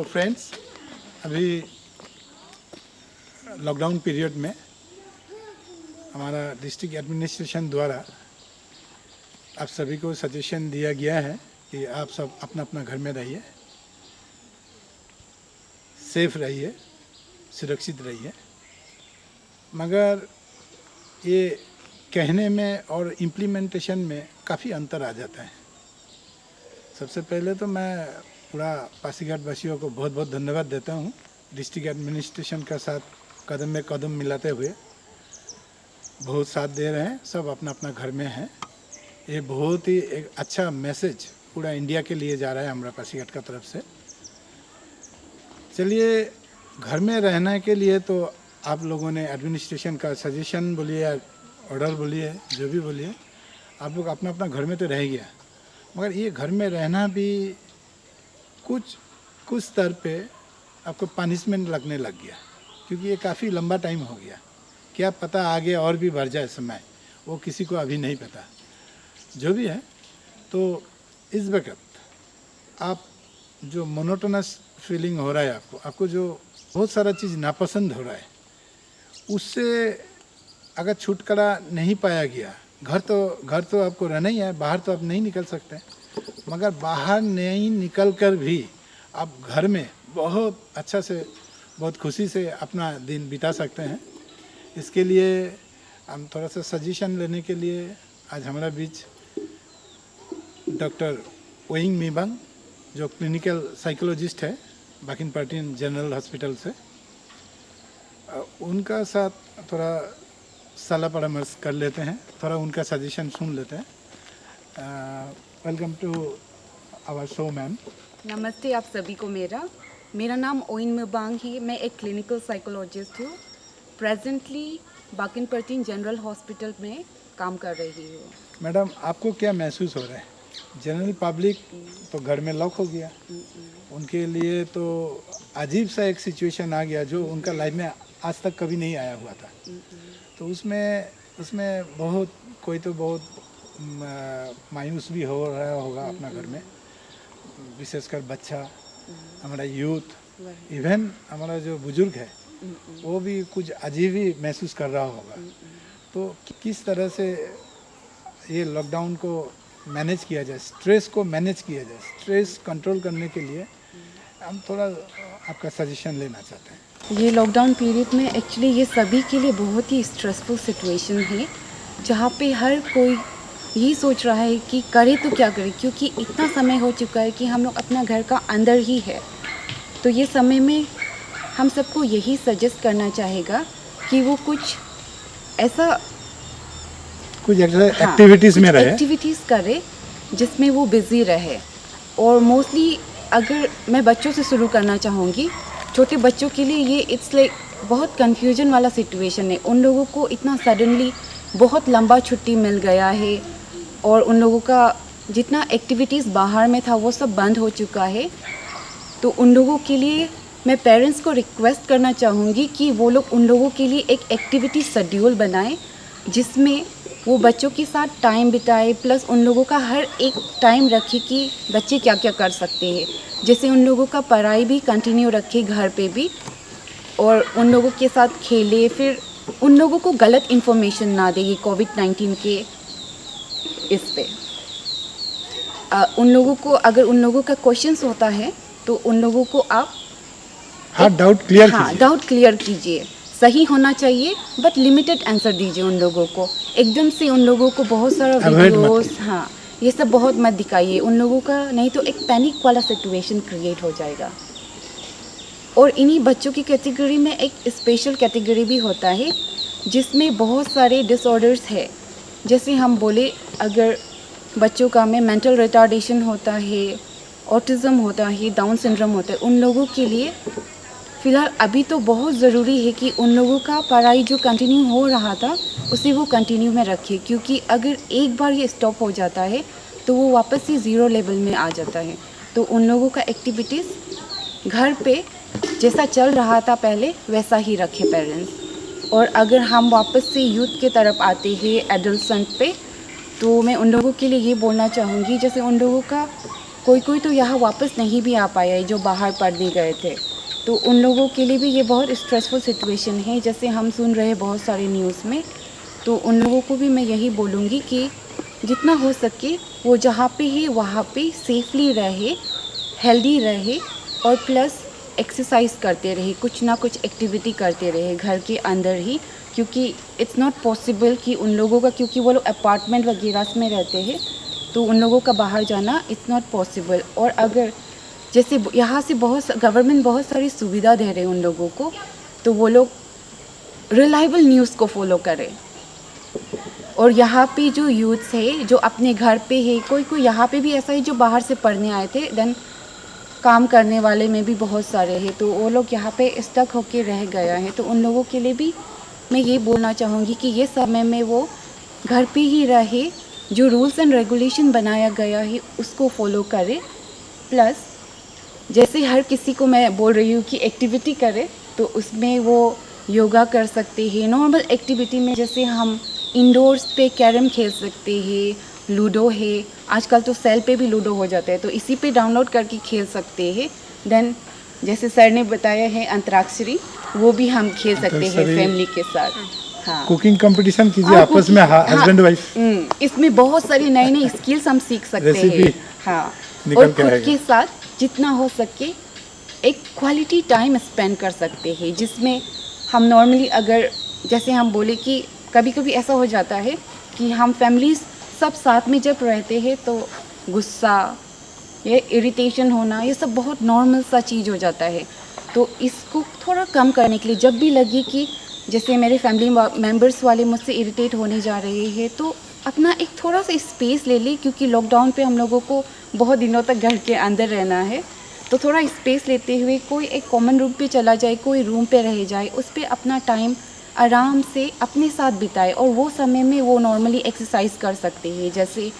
तो फ्रेंड्स, अभी lockdown period में हमारा डिस्ट्रिक्ट एडमिनिस्ट्रेशन द्वारा आप सभी को सजेशन दिया गया है कि आप सब अपना अपना घर में रहिए, सेफ रहिए, सुरक्षित रहिए। मगर ये कहने में और इम्प्लीमेंटेशन में काफ़ी अंतर आ जाता है। सबसे पहले तो मैं पूरा पासीघाट वासियों को बहुत बहुत धन्यवाद देता हूँ, डिस्ट्रिक्ट एडमिनिस्ट्रेशन का साथ कदम में कदम मिलाते हुए बहुत साथ दे रहे हैं। सब अपना अपना घर में हैं। ये बहुत ही एक अच्छा मैसेज पूरा इंडिया के लिए जा रहा है हमारा पासीघाट का तरफ से। चलिए, घर में रहने के लिए तो आप लोगों ने एडमिनिस्ट्रेशन का सजेशन बोलिए या ऑर्डर बोलिए, जो भी बोलिए, आप लोग अपना अपना घर में तो रह गया। मगर ये घर में रहना भी कुछ स्तर पे आपको पनिशमेंट लगने लग गया, क्योंकि ये काफ़ी लंबा टाइम हो गया। क्या पता आगे और भी बढ़ जाए समय, वो किसी को अभी नहीं पता। जो भी है, तो इस वक्त आप जो मोनोटोनस फीलिंग हो रहा है, आपको जो बहुत सारा चीज़ नापसंद हो रहा है, उससे अगर छुटकारा नहीं पाया गया, घर तो आपको रहना ही है, बाहर तो आप नहीं निकल सकते। मगर बाहर नहीं निकल कर भी आप घर में बहुत अच्छा से, बहुत खुशी से अपना दिन बिता सकते हैं। इसके लिए हम थोड़ा सा सजेशन लेने के लिए आज हमारा बीच डॉक्टर ओइंग मिबांग, जो क्लिनिकल साइकोलॉजिस्ट है बाकिन-पार्टिन जनरल हॉस्पिटल से, उनका साथ थोड़ा सलाह परामर्श कर लेते हैं, थोड़ा उनका सजेशन सुन लेते हैं। Welcome to our show ma'am. नमस्ते आप सभी को। मेरा नाम ओइन मिबांग है। मैं एक क्लिनिकल साइकोलॉजिस्ट हूँ। प्रेजेंटली बाकिन-पार्टिन जनरल हॉस्पिटल में काम कर रही हूँ। मैडम, आपको क्या महसूस हो रहा है? जनरल पब्लिक तो घर में लॉक हो गया, उनके लिए तो अजीब सा एक सिचुएशन आ गया जो उनका लाइफ में आज तक कभी नहीं आया हुआ था। तो उसमें बहुत कोई तो बहुत मायूस भी हो रहा होगा अपना घर में, विशेषकर बच्चा, हमारा यूथ, इवन हमारा जो बुजुर्ग है, वो भी कुछ अजीब ही महसूस कर रहा होगा। तो किस तरह से ये लॉकडाउन को मैनेज किया जाए, स्ट्रेस को मैनेज किया जाए, स्ट्रेस कंट्रोल करने के लिए हम थोड़ा आपका सजेशन लेना चाहते हैं। ये लॉकडाउन पीरियड में एक्चुअली ये सभी के लिए बहुत ही स्ट्रेसफुल सिचुएशन है, जहाँ पे हर कोई यही सोच रहा है कि करे तो क्या करे, क्योंकि इतना समय हो चुका है कि हम लोग अपना घर का अंदर ही है। तो ये समय में हम सबको यही सजेस्ट करना चाहेगा कि वो कुछ एक्टिविटीज़ में रहे, एक्टिविटीज़ करे जिसमें वो बिज़ी रहे। और मोस्टली अगर मैं बच्चों से शुरू करना चाहूँगी, छोटे बच्चों के लिए ये इट्स लाइक बहुत कन्फ्यूजन वाला सिचुएशन है। उन लोगों को इतना सडनली बहुत लंबा छुट्टी मिल गया है और उन लोगों का जितना एक्टिविटीज़ बाहर में था वो सब बंद हो चुका है। तो उन लोगों के लिए मैं पेरेंट्स को रिक्वेस्ट करना चाहूँगी कि वो लोग उन लोगों के लिए एक एक्टिविटी शेड्यूल बनाएं, जिसमें वो बच्चों के साथ टाइम बिताए, प्लस उन लोगों का हर एक टाइम रखे कि बच्चे क्या क्या कर सकते हैं। जैसे उन लोगों का पढ़ाई भी कंटिन्यू रखे घर पे भी, और उन लोगों के साथ खेले। फिर उन लोगों को गलत इन्फॉर्मेशन ना दे ये कोविड-19 के इस पे। उन लोगों को, अगर उन लोगों का क्वेश्चंस होता है तो उन लोगों को आप डाउट क्लियर कीजिए। सही होना चाहिए बट लिमिटेड आंसर दीजिए उन लोगों को। एकदम से उन लोगों को बहुत सारा वीडियोस, ये सब बहुत मत दिखाइए उन लोगों का, नहीं तो एक पैनिक वाला सिचुएशन क्रिएट हो जाएगा। और इन्हीं बच्चों की कैटेगरी में एक स्पेशल कैटेगरी भी होता है जिसमें बहुत सारे डिसऑर्डर्स है। जैसे हम बोले, अगर बच्चों का में मेंटल रिटार्डेशन होता है, ऑटिज़म होता है, डाउन सिंड्रोम होता है, उन लोगों के लिए फ़िलहाल अभी तो बहुत ज़रूरी है कि उन लोगों का पढ़ाई जो कंटिन्यू हो रहा था उसे वो कंटिन्यू में रखे, क्योंकि अगर एक बार ये स्टॉप हो जाता है तो वो वापस से ज़ीरो लेवल में आ जाता है। तो उन लोगों का एक्टिविटीज़ घर पे जैसा चल रहा था पहले वैसा ही रखे पेरेंट्स। और अगर हम वापस से यूथ के तरफ आते हैं एडल्ट पे, तो मैं उन लोगों के लिए ये बोलना चाहूँगी, जैसे उन लोगों का कोई कोई तो यहाँ वापस नहीं भी आ पाया है जो बाहर पढ़ने गए थे। तो उन लोगों के लिए भी ये बहुत स्ट्रेसफुल सिचुएशन है, जैसे हम सुन रहे हैं बहुत सारे न्यूज़ में। तो उन लोगों को भी मैं यही बोलूँगी कि जितना हो सके वो जहाँ पे है वहाँ पे सेफली रहे, हेल्दी रहे और प्लस एक्सरसाइज करते रहे, कुछ ना कुछ एक्टिविटी करते रहे घर के अंदर ही, क्योंकि इट्स नॉट पॉसिबल कि उन लोगों का, क्योंकि वो लोग अपार्टमेंट वगैरह में रहते हैं तो उन लोगों का बाहर जाना इट्स नॉट पॉसिबल। और अगर जैसे यहाँ से गवर्नमेंट बहुत सारी सुविधा दे रहे हैं उन लोगों को, तो वो लोग रिलायबल न्यूज़ को फॉलो करें। और यहाँ पे जो यूथ्स है जो अपने घर पे है, कोई कोई यहाँ पे भी ऐसा है जो बाहर से पढ़ने आए थे, देन काम करने वाले में भी बहुत सारे हैं, तो वो लोग यहाँ पे स्टक होके रह गया है। तो उन लोगों के लिए भी मैं ये बोलना चाहूँगी कि ये समय में वो घर पे ही रहे, जो रूल्स एंड रेगुलेशन बनाया गया है उसको फॉलो करे। प्लस जैसे हर किसी को मैं बोल रही हूँ कि एक्टिविटी करे, तो उसमें वो योगा कर सकते हैं। नॉर्मल एक्टिविटी में जैसे हम इंडोर्स पे कैरम खेल सकते हैं, लूडो है, आजकल तो सेल पे भी लूडो हो जाता है, तो इसी पे डाउनलोड करके खेल सकते हैं। देन जैसे सर ने बताया है अंतराक्षरी, वो भी हम खेल सकते हैं अंतराक्षरी, फैमिली के साथ। हाँ, कुकिंग कंपटीशन कीजिए हाँ, आपस में, हस्बैंड वाइफ। इसमें बहुत सारी नई नई स्किल्स हम सीख सकते रेसिपी हैं। हाँ, निकल और के खुद आएगा। के साथ जितना हो सके एक क्वालिटी टाइम स्पेंड कर सकते हैं, जिसमें हम नॉर्मली अगर जैसे हम बोले कि कभी कभी ऐसा हो जाता है कि हम फैमिलीज सब साथ में जब रहते हैं तो गुस्सा, ये इरिटेशन होना, ये सब बहुत नॉर्मल सा चीज़ हो जाता है। तो इसको थोड़ा कम करने के लिए जब भी लगे कि जैसे मेरे फैमिली मेम्बर्स वाले मुझसे इरिटेट होने जा रहे हैं, तो अपना एक थोड़ा सा स्पेस ले ले, क्योंकि लॉकडाउन पे हम लोगों को बहुत दिनों तक घर के अंदर रहना है। तो थोड़ा स्पेस लेते हुए कोई एक कॉमन रूम पे चला जाए, कोई रूम पे रह जाए, उस पर अपना टाइम आराम से अपने साथ बिताए। और वो समय में वो नॉर्मली एक्सरसाइज कर सकते हैं। जैसे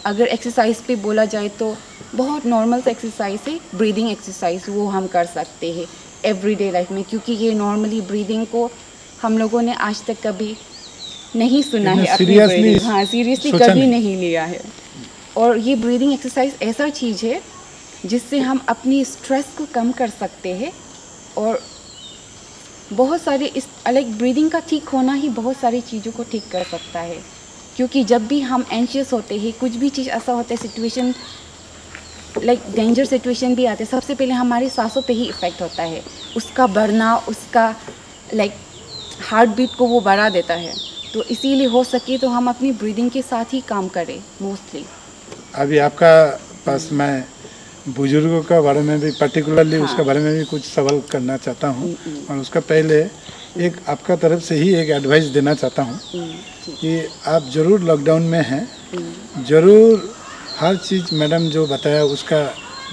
अगर एक्सरसाइज पे बोला जाए तो बहुत नॉर्मल सा एक्सरसाइज है ब्रीदिंग एक्सरसाइज, वो हम कर सकते हैं एवरीडे लाइफ में, क्योंकि ये नॉर्मली ब्रीदिंग को हम लोगों ने आज तक कभी नहीं सुना है, अपनी ब्रीदिंग, हाँ सीरियसली कभी नहीं लिया है। और ये ब्रीदिंग एक्सरसाइज ऐसा चीज़ है जिससे हम अपनी स्ट्रेस को कम कर सकते हैं। और बहुत सारे इस अलग ब्रीदिंग का ठीक होना ही बहुत सारी चीज़ों को ठीक कर सकता है, क्योंकि जब भी हम एंशियस होते हैं, कुछ भी चीज़ ऐसा होता है, सिचुएशन लाइक डेंजर सिचुएशन भी आते हैं, सबसे पहले हमारी सांसों पे ही इफ़ेक्ट होता है, उसका बढ़ना, उसका लाइक हार्ट बीट को वो बढ़ा देता है। तो इसीलिए हो सके तो हम अपनी ब्रीदिंग के साथ ही काम करें मोस्टली। अभी आपका पास मैं बुजुर्गों का बारे में भी पर्टिकुलरली उसके बारे में भी कुछ सवाल करना चाहता हूँ, और उसका पहले एक आपका तरफ से ही एक एडवाइस देना चाहता हूँ कि आप ज़रूर लॉकडाउन में हैं, ज़रूर हर चीज़ मैडम जो बताया उसका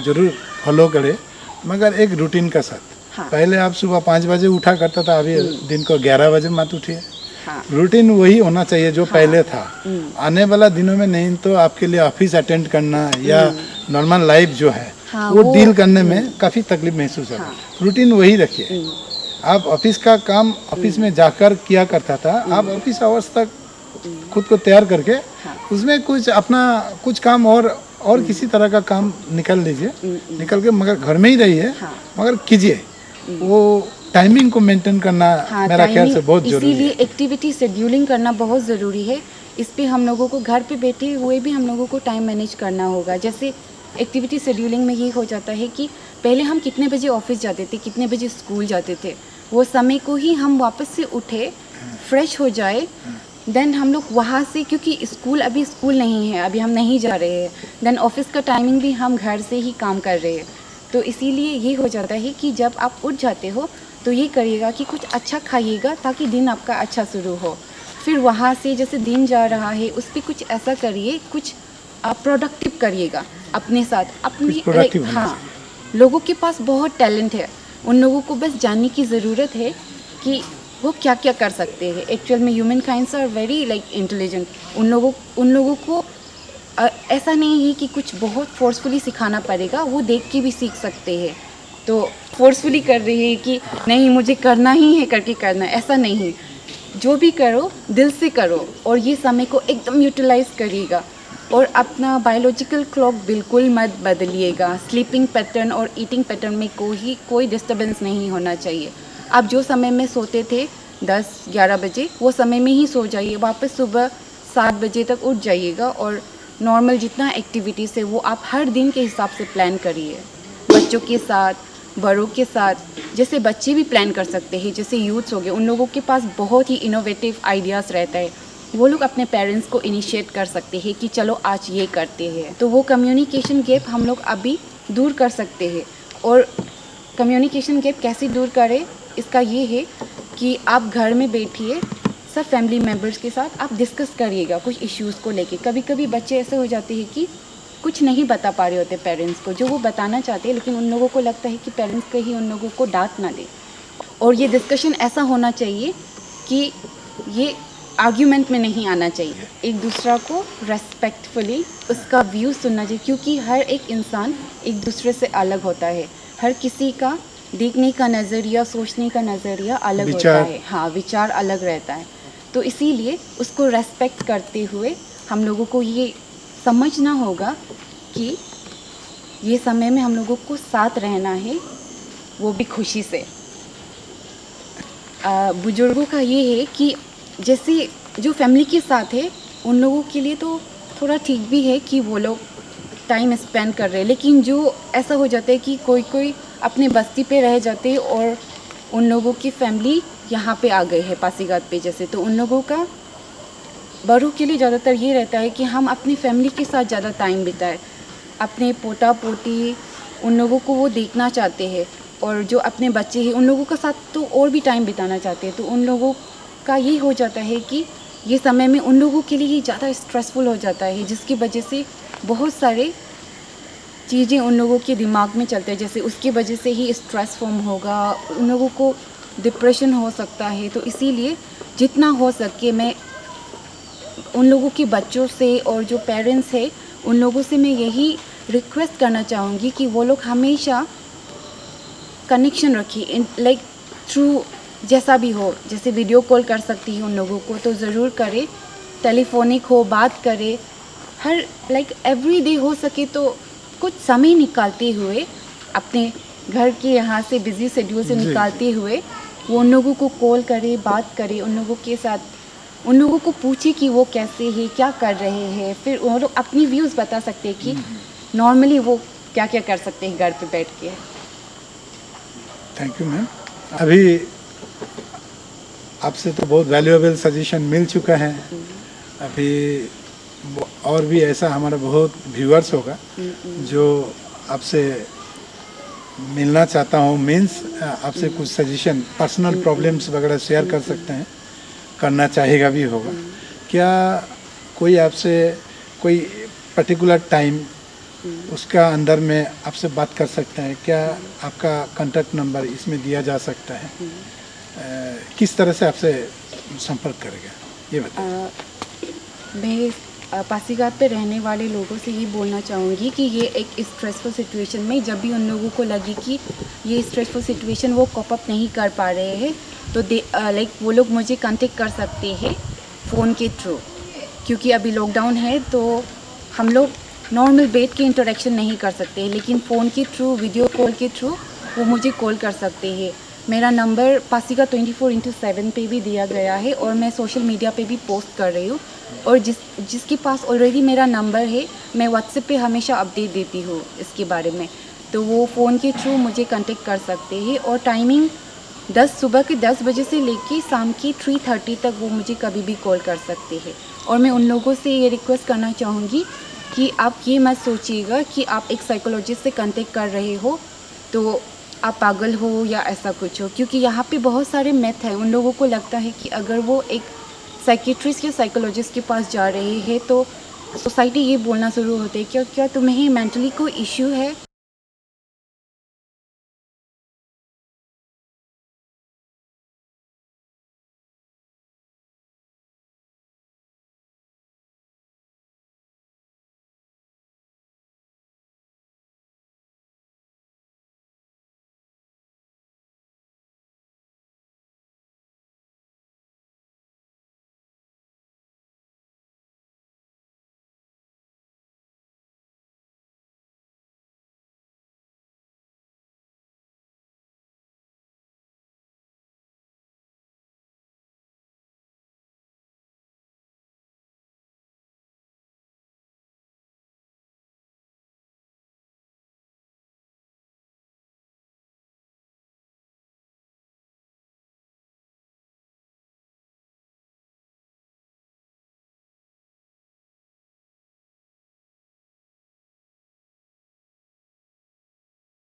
ज़रूर फॉलो करें, मगर एक रूटीन का साथ। हाँ। पहले आप सुबह 5 बजे उठा करता था, अभी दिन को 11 बजे मत उठिए। हाँ। रूटीन वही होना चाहिए जो पहले था। आने वाला दिनों में नहीं तो आपके लिए ऑफिस अटेंड करना या नॉर्मल लाइफ जो है हाँ, वो डील करने में काफ़ी तकलीफ महसूस होगा। रूटीन वही रखिए। आप ऑफिस का काम ऑफिस में जाकर किया करता था, आप ऑफिस आवर्स तक खुद को तैयार करके उसमें कुछ अपना कुछ काम और किसी तरह का काम निकाल लीजिए, निकल के मगर घर में ही रहिए, मगर कीजिए। वो टाइमिंग को मेंटेन करना मेरा ख्याल से बहुत जरूरी है। इसीलिए एक्टिविटी शेड्यूलिंग करना बहुत ज़रूरी है। इस पे हम लोगों को घर पे बैठे हुए भी हम लोगों को टाइम मैनेज करना होगा। जैसे एक्टिविटी शेड्यूलिंग में ये हो जाता है कि पहले हम कितने बजे ऑफिस जाते थे, कितने बजे स्कूल जाते थे, वो समय को ही हम वापस से उठे, फ्रेश हो जाए, देन हम लोग वहाँ से, क्योंकि स्कूल अभी स्कूल नहीं है, अभी हम नहीं जा रहे हैं, देन ऑफिस का टाइमिंग भी हम घर से ही काम कर रहे हैं। तो इसीलिए ये हो जाता है कि जब आप उठ जाते हो तो ये करिएगा कि कुछ अच्छा खाइएगा ताकि दिन आपका अच्छा शुरू हो। फिर वहाँ से जैसे दिन जा रहा है उस पर कुछ ऐसा करिए, कुछ आप प्रोडक्टिव करिएगा अपने साथ, अपनी हाँ, लोगों के पास बहुत टैलेंट है, उन लोगों को बस जानने की ज़रूरत है कि वो क्या क्या कर सकते हैं। एक्चुअल में human kinds are very like intelligent. उन लोगों को ऐसा नहीं है कि कुछ बहुत फोर्सफुली सिखाना पड़ेगा, वो देख के भी सीख सकते हैं। तो फोर्सफुली कर रही है कि नहीं मुझे करना ही है करके करना, ऐसा नहीं। जो भी करो दिल से करो और ये समय को एकदम यूटिलाइज करिएगा। और अपना बायोलॉजिकल क्लॉक बिल्कुल मत बदलिएगा। स्लीपिंग पैटर्न और ईटिंग पैटर्न में कोई डिस्टर्बेंस नहीं होना चाहिए। आप जो समय में सोते थे 10-11 बजे, वो समय में ही सो जाइए। वापस सुबह 7 बजे तक उठ जाइएगा और नॉर्मल जितना एक्टिविटीज़ है वो आप हर दिन के हिसाब से प्लान करिए। बच्चों के साथ, बड़ों के साथ, जैसे बच्चे भी प्लान कर सकते हैं, जैसे यूथ्स हो गए, उन लोगों के पास बहुत ही इनोवेटिव आइडियाज़ रहता है। वो लोग अपने पेरेंट्स को इनिशिएट कर सकते हैं कि चलो आज ये करते हैं। तो वो कम्युनिकेशन गैप हम लोग अभी दूर कर सकते हैं। और कम्युनिकेशन गैप कैसे दूर करें, इसका ये है कि आप घर में बैठिए, सब फैमिली मेम्बर्स के साथ आप डिस्कस करिएगा कुछ इश्यूज़ को लेके। कभी कभी बच्चे ऐसे हो जाते हैं कि कुछ नहीं बता पा रहे होते पेरेंट्स को, जो वो बताना चाहते हैं, लेकिन उन लोगों को लगता है कि पेरेंट्स कहीं उन लोगों को डांट ना दे। और ये डिस्कशन ऐसा होना चाहिए कि ये आर्ग्यूमेंट में नहीं आना चाहिए। एक दूसरा को रेस्पेक्टफुली उसका व्यू सुनना चाहिए, क्योंकि हर एक इंसान एक दूसरे से अलग होता है। हर किसी का देखने का नज़रिया, सोचने का नज़रिया अलग होता विचार। है। हाँ, विचार अलग रहता है। तो इसीलिए उसको रेस्पेक्ट करते हुए हम लोगों को ये समझना होगा कि ये समय में हम लोगों को साथ रहना है, वो भी खुशी से। बुजुर्गों का ये है कि जैसे जो फैमिली के साथ है उन लोगों के लिए तो थोड़ा ठीक भी है कि वो लोग टाइम स्पेंड कर रहे हैं, लेकिन जो ऐसा हो जाता है कि कोई कोई अपने बस्ती पे रह जाते हैं और उन लोगों की फैमिली यहाँ पे आ गई है पासीघाट पे जैसे, तो उन लोगों का, बड़ों के लिए ज़्यादातर ये रहता है कि हम अपनी फैमिली के साथ ज़्यादा टाइम बिताएं। अपने पोता पोती उन लोगों को वो देखना चाहते हैं, और जो अपने बच्चे हैं उन लोगों के साथ तो और भी टाइम बिताना चाहते हैं। तो उन लोगों का ये हो जाता है कि ये समय में उन लोगों के लिए ये ज़्यादा स्ट्रेसफुल हो जाता है, जिसकी वजह से बहुत सारे चीज़ें उन लोगों के दिमाग में चलते हैं। जैसे उसकी वजह से ही स्ट्रेस फॉर्म होगा, उन लोगों को डिप्रेशन हो सकता है। तो इसीलिए जितना हो सके मैं उन लोगों के बच्चों से और जो पेरेंट्स हैं उन लोगों से मैं यही रिक्वेस्ट करना चाहूँगी कि वो लोग हमेशा कनेक्शन रखिए, लाइक थ्रू जैसा भी हो। जैसे वीडियो कॉल कर सकती है उन लोगों को तो ज़रूर करें, टेलीफोनिक हो बात करें, हर लाइक एवरी डे हो सके तो कुछ समय निकालते हुए अपने घर के यहाँ से बिज़ी शेड्यूल से जी, निकालते हुए वो उन लोगों को कॉल करे, बात करे, उन लोगों के साथ, उन लोगों को पूछे कि वो कैसे हैं, क्या कर रहे हैं। फिर वो लोग अपनी व्यूज़ बता सकते हैं कि नॉर्मली वो क्या क्या कर सकते हैं घर पे बैठ के। Thank you ma'am. अभी आपसे तो बहुत वैल्यूएबल सजेशन मिल चुका है। अभी और भी ऐसा हमारा बहुत व्यूअर्स होगा जो आपसे मिलना चाहता हूँ, मीन्स आपसे कुछ सजेशन, पर्सनल प्रॉब्लम्स वगैरह शेयर कर सकते हैं, करना चाहेगा भी होगा। क्या कोई आपसे कोई पर्टिकुलर टाइम उसका अंदर में आपसे बात कर सकते हैं? क्या आपका कांटेक्ट नंबर इसमें दिया जा सकता है? किस तरह से आपसे संपर्क करेगा ये बताइए। मैं पासीघाट पे रहने वाले लोगों से ये बोलना चाहूँगी कि ये एक स्ट्रेसफुल सिचुएशन में जब भी उन लोगों को लगे कि ये स्ट्रेसफुल सिचुएशन वो कॉप अप नहीं कर पा रहे हैं तो लाइक वो लोग मुझे कांटेक्ट कर सकते हैं फ़ोन के थ्रू, क्योंकि अभी लॉकडाउन है तो हम लोग नॉर्मल बैठ के इंटरेक्शन नहीं कर सकते, लेकिन फ़ोन के थ्रू, वीडियो कॉल के थ्रू वो मुझे कॉल कर सकते हैं। मेरा नंबर पासीघाट 24/7 पे भी दिया गया है और मैं सोशल मीडिया पे भी पोस्ट कर रही हूँ। और जिसके पास ऑलरेडी मेरा नंबर है मैं व्हाट्सएप पे हमेशा अपडेट देती हूँ इसके बारे में, तो वो फ़ोन के थ्रू मुझे कांटेक्ट कर सकते हैं। और टाइमिंग सुबह के 10 बजे से लेके शाम की 3:30 तक वो मुझे कभी भी कॉल कर सकते हैं। और मैं उन लोगों से ये रिक्वेस्ट करना चाहूँगी कि आप ये मत सोचिएगा कि आप एक साइकोलॉजिस्ट से कांटेक्ट कर रहे हो तो आप पागल हो या ऐसा कुछ हो, क्योंकि यहाँ पे बहुत सारे मिथ हैं। उन लोगों को लगता है कि अगर वो एक साइकेट्रिस्ट या साइकोलॉजिस्ट के पास जा रहे हैं तो सोसाइटी ये बोलना शुरू होती है क्या क्या तुम्हें मेंटली कोई इश्यू है।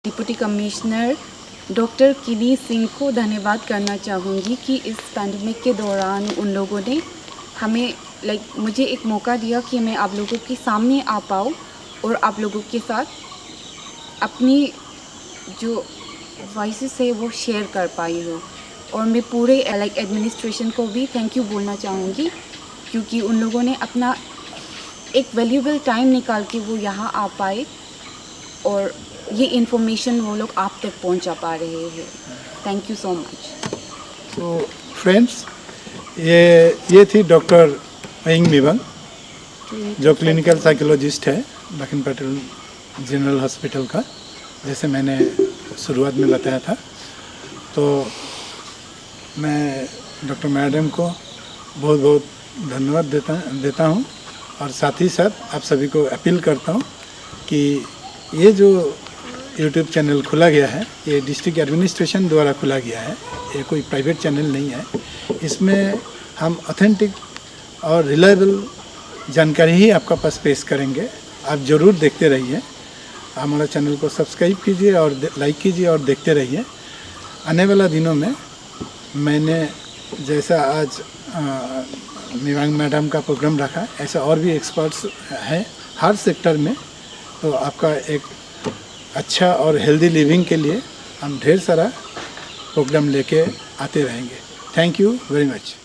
डिप्टी कमिश्नर डॉक्टर किनी सिंह को धन्यवाद करना चाहूँगी कि इस पैंडमिक के दौरान उन लोगों ने हमें मुझे एक मौका दिया कि मैं आप लोगों के सामने आ पाऊँ और आप लोगों के साथ अपनी जो वॉइसेस है वो शेयर कर पाई हूँ। और मैं पूरे एडमिनिस्ट्रेशन को भी थैंक यू बोलना चाहूँगी, क्योंकि उन लोगों ने अपना एक वैल्यूबल टाइम निकाल के वो यहाँ आ पाए और ये इन्फॉर्मेशन वो लोग आप तक पहुँचा पा रहे हैं। Thank you so much. तो फ्रेंड्स, ये थी डॉक्टर अयिंग मिबंग, जो क्लिनिकल साइकोलॉजिस्ट है लखन पटेल जनरल हॉस्पिटल का, जैसे मैंने शुरुआत में बताया था। तो मैं डॉक्टर मैडम को बहुत बहुत धन्यवाद देता हूँ और साथ ही साथ आप सभी को अपील करता हूँ कि ये जो यूट्यूब चैनल खुला गया है, ये डिस्ट्रिक्ट एडमिनिस्ट्रेशन द्वारा खुला गया है, ये कोई प्राइवेट चैनल नहीं है। इसमें हम ऑथेंटिक और रिलायबल जानकारी ही आपका पास पेश करेंगे। आप ज़रूर देखते रहिए, हमारा चैनल को सब्सक्राइब कीजिए और लाइक कीजिए और देखते रहिए। आने वाला दिनों में मैंने जैसा आज मिवांग मैडम का प्रोग्राम रखा, ऐसा और भी एक्सपर्ट्स हैं हर सेक्टर में। तो आपका एक अच्छा और हेल्दी लिविंग के लिए हम ढेर सारा प्रोग्राम लेके आते रहेंगे। Thank you very much.